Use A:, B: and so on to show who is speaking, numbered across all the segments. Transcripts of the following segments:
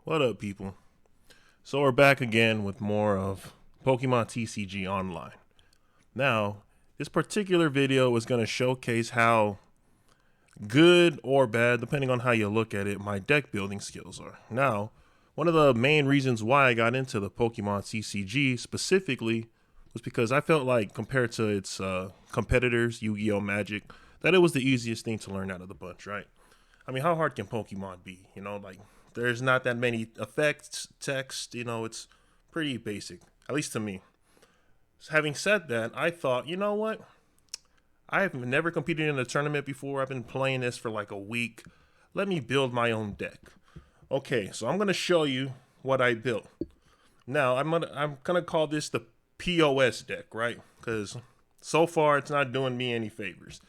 A: What up, people? So we're back again with more of Pokemon TCG Online. Now, this particular video is going to showcase how good or bad, depending on how you look at it, my deck building skills are. Now, one of the main reasons why I got into the Pokemon TCG specifically was because I felt like, compared to its competitors, Yu-Gi-Oh! Magic, that it was the easiest thing to learn out of the bunch, right? I mean, how hard can Pokemon be? Like, there's not that many effects, text, it's pretty basic, at least to me. So having said that, I thought, you know what? I've never competed in a tournament before. I've been playing this for like a week. Let me build my own deck. Okay, so I'm gonna show you what I built. Now I'm gonna call this the P.O.S deck, right? Because so far it's not doing me any favors.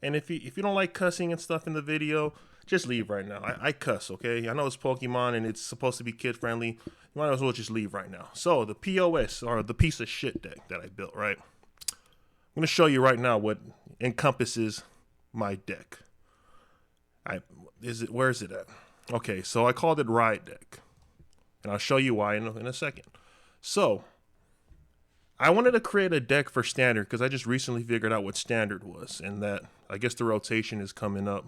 A: And if you don't like cussing and stuff in the video, just leave right now. I cuss, okay? I know it's Pokemon and it's supposed to be kid friendly. You might as well just leave right now. So the POS, or the piece of shit deck that I built, right? I'm gonna show you right now what encompasses my deck. Where is it at? Okay, so I called it Ride Deck, and I'll show you why in a second. So I wanted to create a deck for Standard because I just recently figured out what Standard was, and that I guess the rotation is coming up.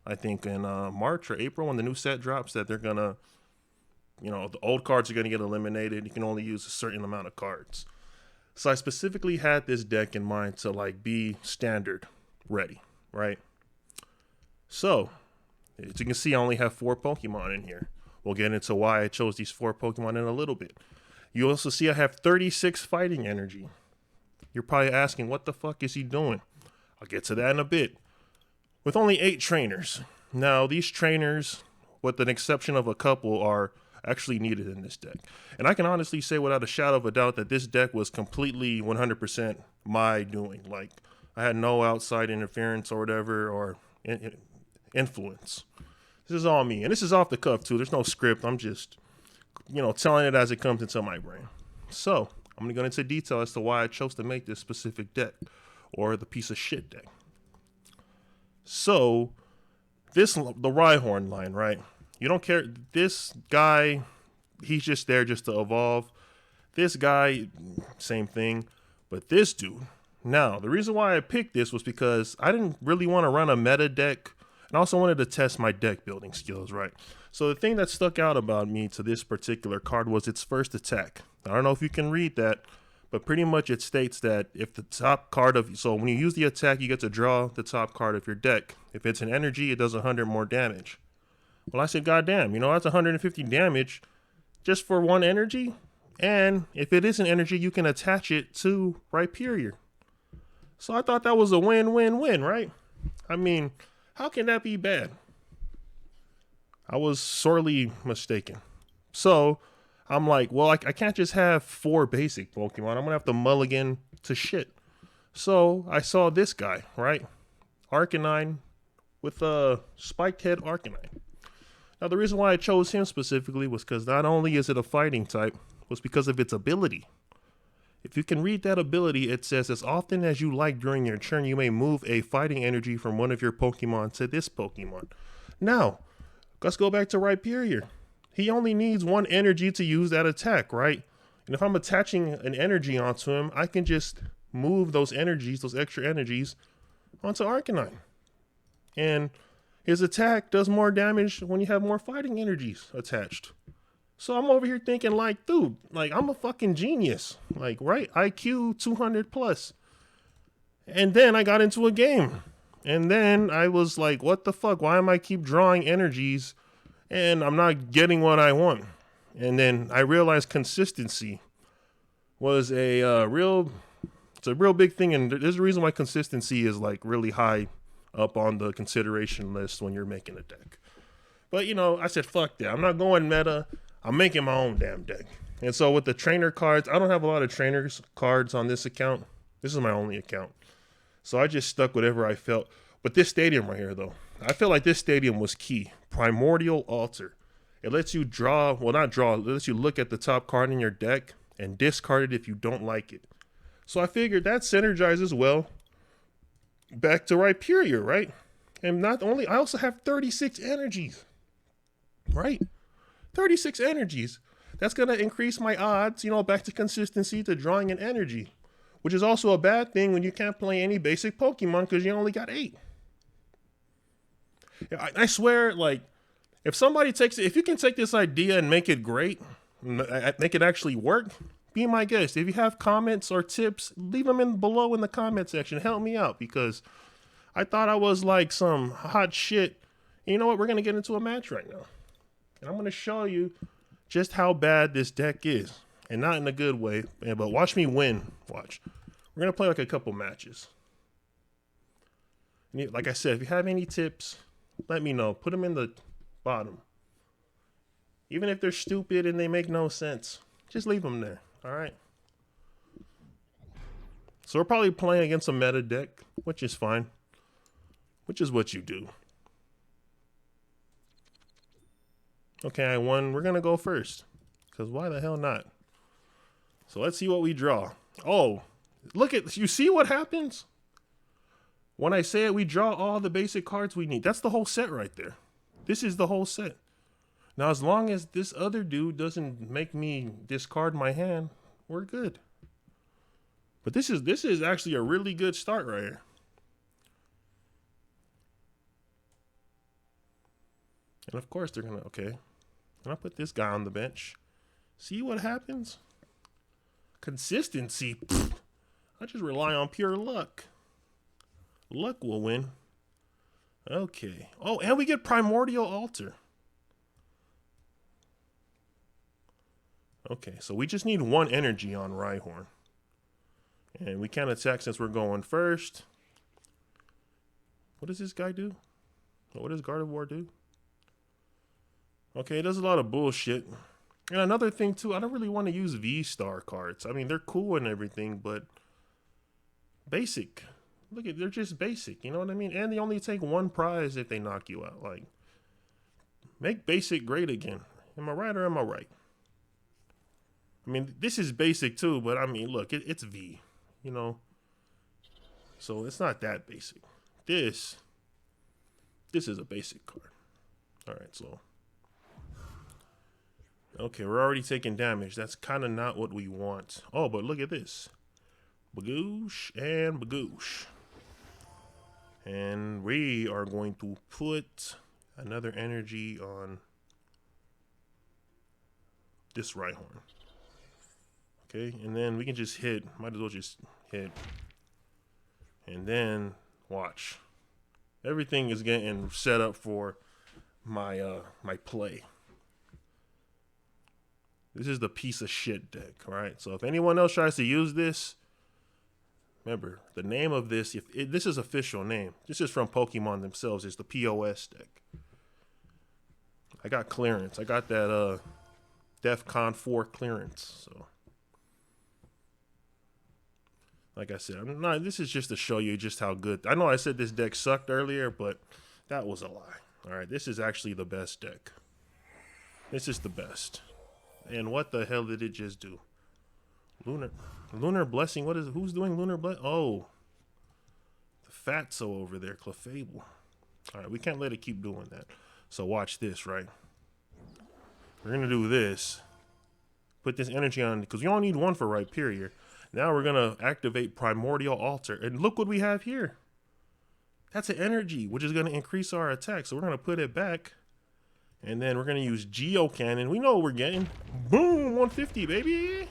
A: I think in March or April when the new set drops, that they're gonna, the old cards are gonna get eliminated. You can only use a certain amount of cards. So I specifically had this deck in mind to like be Standard ready, right? So as you can see, I only have 4 Pokemon in here. We'll get into why I chose these 4 Pokemon in a little bit. You also see I have 36 fighting energy. You're probably asking, what the fuck is he doing? I'll get to that in a bit. With only 8 trainers. Now, these trainers, with an exception of a couple, are actually needed in this deck. And I can honestly say without a shadow of a doubt that this deck was completely 100% my doing. Like, I had no outside interference or whatever, or influence. This is all me. And this is off the cuff, too. There's no script. I'm just, telling it as it comes into my brain. So, I'm going to go into detail as to why I chose to make this specific deck, or the piece of shit deck. So, the Rhyhorn line, right? You don't care. This guy, he's just there just to evolve. This guy, same thing. But this dude, now, the reason why I picked this was because I didn't really want to run a meta deck. And I also wanted to test my deck building skills, right? So the thing that stuck out about me to this particular card was its first attack. I don't know if you can read that, but pretty much it states that if the top card so when you use the attack, you get to draw the top card of your deck. If it's an energy, it does 100 more damage. Well, I said, goddamn, that's 150 damage just for one energy. And if it is an energy, you can attach it to Rhyperior. So I thought that was a win-win-win, right? I mean, how can that be bad? I was sorely mistaken. So I'm like, well, I can't just have 4 basic Pokemon. I'm going to have to mulligan to shit. So I saw this guy, right? Arcanine with a spiked head Arcanine. Now, the reason why I chose him specifically was because not only is it a fighting type, was because of its ability. If you can read that ability, it says, as often as you like during your turn, you may move a fighting energy from one of your Pokemon to this Pokemon. Now, let's go back to Rhyperior. He only needs 1 energy to use that attack, right? And if I'm attaching an energy onto him, I can just move those energies, those extra energies, onto Arcanine. And his attack does more damage when you have more fighting energies attached. So I'm over here thinking like, dude, like I'm a fucking genius. Like, right? IQ 200 plus. And then I got into a game. And then I was like, what the fuck? Why am I keep drawing energies and I'm not getting what I want? And then I realized consistency was a real big thing. And there's a reason why consistency is like really high up on the consideration list when you're making a deck. But, I said, fuck that. I'm not going meta. I'm making my own damn deck. And so with the trainer cards, I don't have a lot of trainers cards on this account. This is my only account. So I just stuck whatever I felt. But this stadium right here, though, I feel like this stadium was key. Primordial Altar. It lets you it lets you look at the top card in your deck and discard it if you don't like it. So I figured that synergizes well back to Rhyperior, right? And not only, I also have 36 energies, right? 36 energies. That's going to increase my odds, you know, back to consistency to drawing an energy, which is also a bad thing when you can't play any basic Pokemon because you only got 8. I swear, like, if somebody takes it, if you can take this idea and make it great, make it actually work, be my guest. If you have comments or tips, leave them in below in the comment section. Help me out because I thought I was like some hot shit. And you know what? We're going to get into a match right now. And I'm going to show you just how bad this deck is. And not in a good way, but watch me win. Watch. We're going to play like a couple matches. And like I said, if you have any tips, let me know. Put them in the bottom. Even if they're stupid and they make no sense, just leave them there. All right. So we're probably playing against a meta deck, which is fine. Which is what you do. Okay, I won. We're going to go first. Because why the hell not? So let's see what we draw. Oh, look at, you see what happens? When I say it, we draw all the basic cards we need. That's the whole set right there. This is the whole set. Now, as long as this other dude doesn't make me discard my hand, we're good. But this is actually a really good start right here. And of course they're gonna, okay. And I'll put this guy on the bench. See what happens? Consistency. Pfft. I just rely on pure luck. Luck will win. Okay. Oh, and we get Primordial Altar. Okay, so we just need 1 energy on Rhyhorn. And we can't attack since we're going first. What does this guy do? What does Gardevoir do? Okay, it does a lot of bullshit. And another thing too, I don't really want to use V-Star cards. I mean, they're cool and everything, but basic. Look at, they're just basic, you know what I mean? And they only take 1 prize if they knock you out. Like, make basic great again. Am I right or am I right? I mean, this is basic too, but I mean, look, it's V, you know? So it's not that basic. This is a basic card. All right, so. Okay, we're already taking damage. That's kind of not what we want. Oh, but look at this. Bagoosh and Bagoosh. And we are going to put another energy on this Rhyhorn. Okay, and then we can just hit. Might as well just hit. And then watch. Everything is getting set up for my my play. This is the piece of shit deck, right? So if anyone else tries to use this, remember, the name of this, this is official name. This is from Pokemon themselves. It's the P.O.S. deck. I got clearance. I got that DEFCON 4 clearance. So, like I said, this is just to show you just how good. I know I said this deck sucked earlier, but that was a lie. All right, this is actually the best deck. This is the best. And what the hell did it just do? Lunar Blessing. Who's doing Lunar Blessing? Oh, the Fatso over there, Clefable. All right, we can't let it keep doing that. So watch this, right? We're gonna do this. Put this energy on because you only need 1 for Rhyperior. Now we're gonna activate Primordial Altar, and look what we have here. That's an energy, which is gonna increase our attack. So we're gonna put it back. And then we're going to use Geocannon. We know what we're getting. Boom, 150, baby.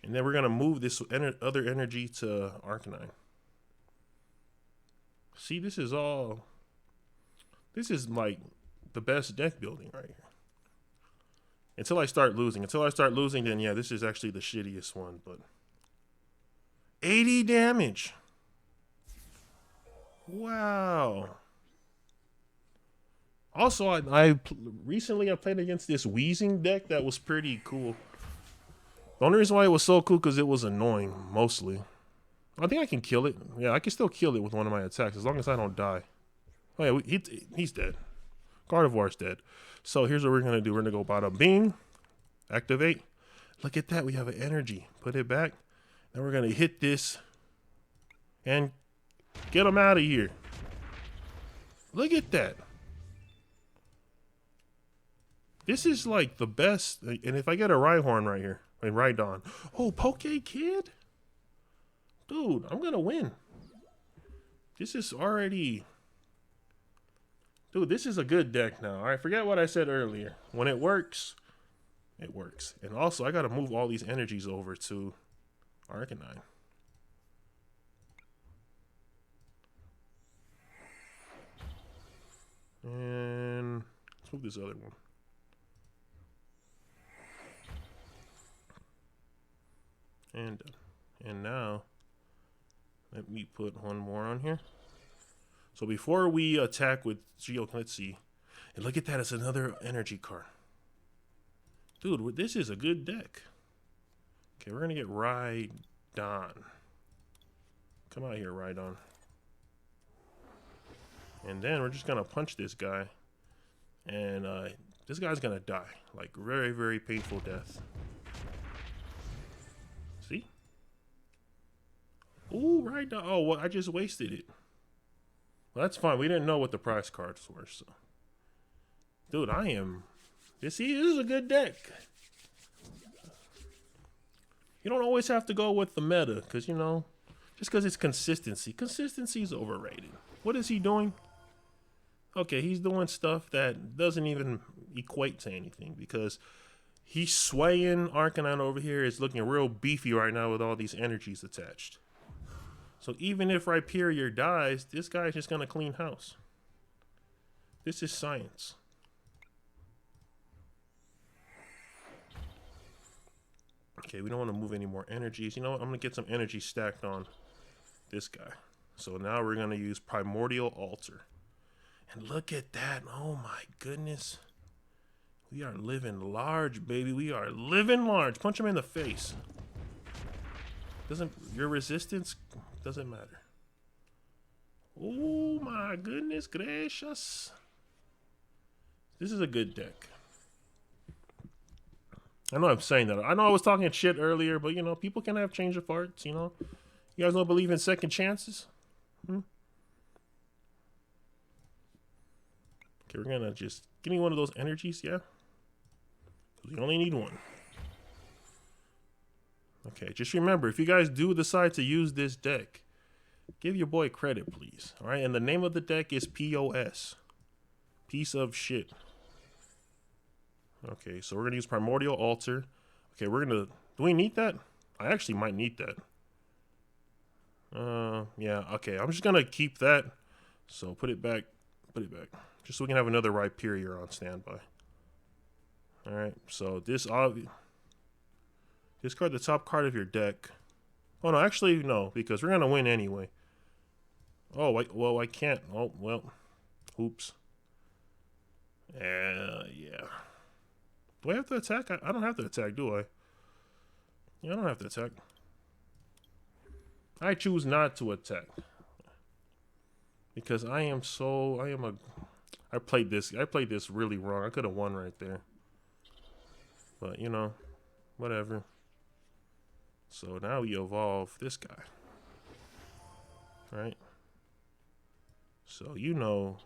A: And then we're going to move this other energy to Arcanine. See, this is like the best deck building right here. Until I start losing. Until I start losing, then yeah, this is actually the shittiest one. But 80 damage. Wow. Also, I recently played against this Weezing deck that was pretty cool. The only reason why it was so cool because it was annoying, mostly. I think I can kill it. Yeah, I can still kill it with one of my attacks as long as I don't die. Oh yeah, he's dead. Gardevoir's dead. So here's what we're going to do. We're going to go bada bing. Activate. Look at that. We have an energy. Put it back. Then we're going to hit this. And get him out of here. Look at that. This is like the best. And if I get a Rhyhorn right here, and Rhydon. Oh, Poke Kid? Dude, I'm gonna win. This is already. Dude, this is a good deck now. Alright, forget what I said earlier. When it works, it works. And also, I gotta move all these energies over to Arcanine. And let's move this other one. And done. And now, let me put one more on here. So before we attack with Geo, let's see. And look at that, it's another energy card. Dude, this is a good deck. Okay, we're gonna get Rhydon. Come out here, Rhydon. And then we're just gonna punch this guy. And this guy's gonna die. Like, very, very painful death. See? Ooh, Rhydon. Oh, well, I just wasted it. Well, that's fine. We didn't know what the prize cards were, so. Dude, this is a good deck. You don't always have to go with the meta, because, you know, just because it's consistency. Consistency is overrated. What is he doing? Okay, he's doing stuff that doesn't even equate to anything, because he's swaying Arcanine over here. Is looking real beefy right now with all these energies attached. So even if Rhyperior dies, this guy's just going to clean house. This is science. Okay, we don't want to move any more energies. You know what? I'm going to get some energy stacked on this guy. So now we're going to use Primordial Altar. And look at that. Oh my goodness. We are living large, baby. We are living large. Punch him in the face. Your resistance doesn't matter. Oh my goodness gracious. This is a good deck. I know I'm saying that. I know I was talking shit earlier, but you know, people can have change of hearts, you know. You guys don't believe in second chances? Okay, we're gonna just give me one of those energies, yeah? We only need one. Okay, just remember, if you guys do decide to use this deck, give your boy credit, please. All right, and the name of the deck is P.O.S. Piece of shit. Okay, so we're gonna use Primordial Altar. Okay, do we need that? I actually might need that. Yeah, okay, I'm just gonna keep that. So put it back, just so we can have another Rhyperior on standby. All right, so discard the top card of your deck. Oh no, actually no, because we're gonna win anyway. Oh wait, well I can't. Oh well, oops. Yeah. Do I have to attack? I don't have to attack, do I? Yeah, I don't have to attack. I choose not to attack because I played this really wrong. I could have won right there, but you know, whatever. So now we evolve this guy, right? So you know,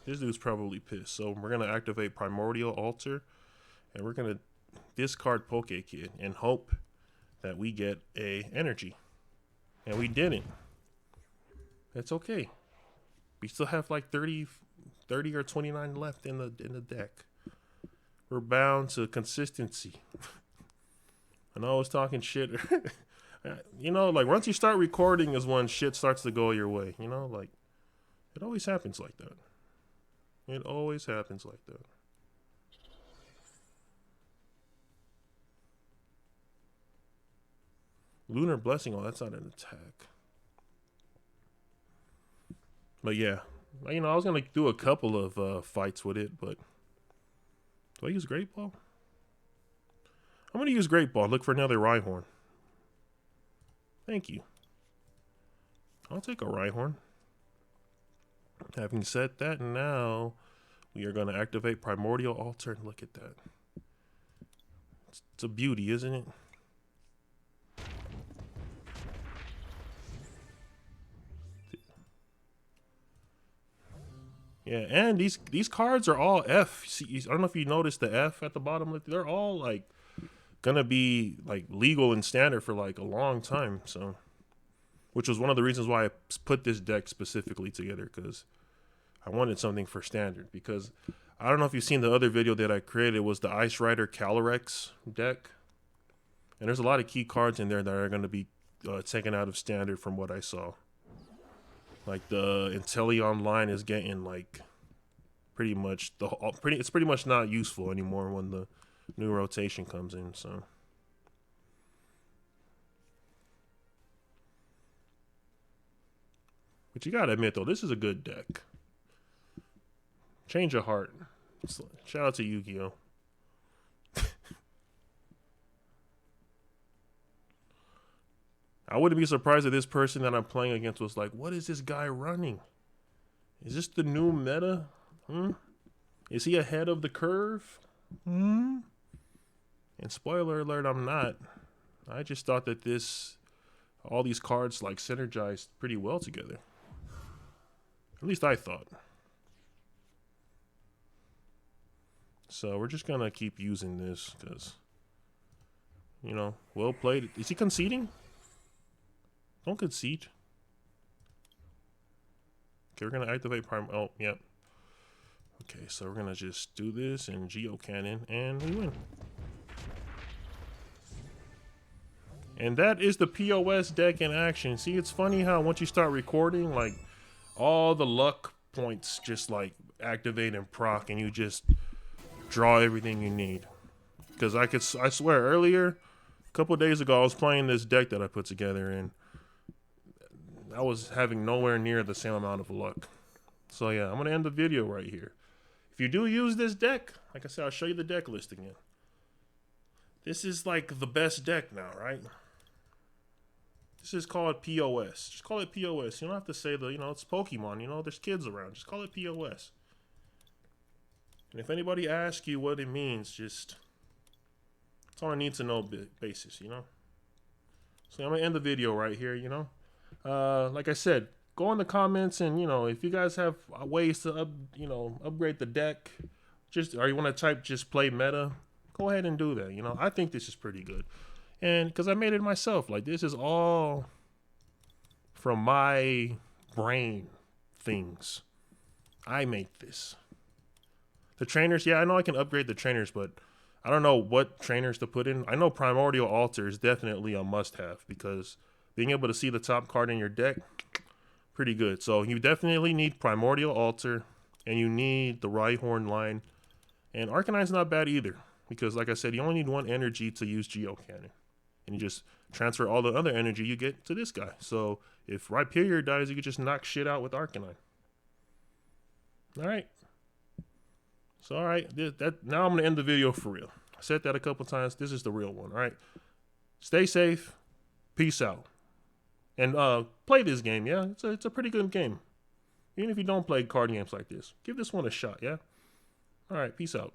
A: this dude's probably pissed. So we're gonna activate Primordial Altar, and we're gonna discard Poke Kid and hope that we get a energy. And we didn't. It's okay. We still have like 30 or 29 left in the deck. We're bound to consistency. I know I was talking shit. You know, like once you start recording is when shit starts to go your way. You know, like it always happens like that. It always happens like that. Lunar Blessing, oh, that's not an attack. But yeah, you know, I was gonna do a couple of fights with it, but do I use Great Ball? I'm gonna use Great Ball. Look for another Rhyhorn. Thank you. I'll take a Rhyhorn. Having said that, now we are gonna activate Primordial Altar. And look at that. It's a beauty, isn't it? Yeah, and these cards are all F. See, I don't know if you noticed the F at the bottom. They're all like gonna be like legal and standard for like a long time. So, which was one of the reasons why I put this deck specifically together, because I wanted something for standard. Because I don't know if you've seen the other video that I created, was the Ice Rider Calyrex deck, and there's a lot of key cards in there that are gonna be taken out of standard from what I saw. Like the Inteleon line is getting like pretty much it's pretty much not useful anymore when the new rotation comes in. So but you gotta admit though, this is a good deck. Change of heart. Shout out to Yu-Gi-Oh. I wouldn't be surprised if this person that I'm playing against was like, what is this guy running? Is this the new meta? Is he ahead of the curve? And spoiler alert, I'm not. I just thought that all these cards like synergized pretty well together. At least I thought. So we're just gonna keep using this because, you know, well played. Is he conceding? Don't concede. Okay, we're gonna activate Prime. Oh, yep. Okay, so we're gonna just do this and Geocannon, and we win. And that is the P.O.S. deck in action. See, it's funny how once you start recording, like, all the luck points just, like, activate and proc, and you just draw everything you need. Because I swear, earlier, a couple days ago, I was playing this deck that I put together, and I was having nowhere near the same amount of luck. So, yeah, I'm going to end the video right here. If you do use this deck, like I said, I'll show you the deck list again. This is, like, the best deck now, right? This is called P.O.S. Just call it P.O.S. You don't have to say it's Pokemon. There's kids around. Just call it P.O.S. And if anybody asks you what it means, it's on a need-to-know basis, So I'm going to end the video right here, Like I said, go in the comments and, if you guys have ways to, upgrade the deck, or you want to type just play meta, go ahead and do that, I think this is pretty good. And because I made it myself, like this is all from my brain things. I made this. The trainers, yeah, I know I can upgrade the trainers, but I don't know what trainers to put in. I know Primordial Altar is definitely a must-have because being able to see the top card in your deck, pretty good. So you definitely need Primordial Altar, and you need the Rhyhorn line. And Arcanine's not bad either because, like I said, you only need one energy to use Geocannon. And you just transfer all the other energy you get to this guy. So if Rhyperior dies, you can just knock shit out with Arcanine. Alright. So alright, now I'm going to end the video for real. I said that a couple times. This is the real one, alright? Stay safe. Peace out. And play this game, yeah? It's a pretty good game. Even if you don't play card games like this, give this one a shot, yeah? Alright, peace out.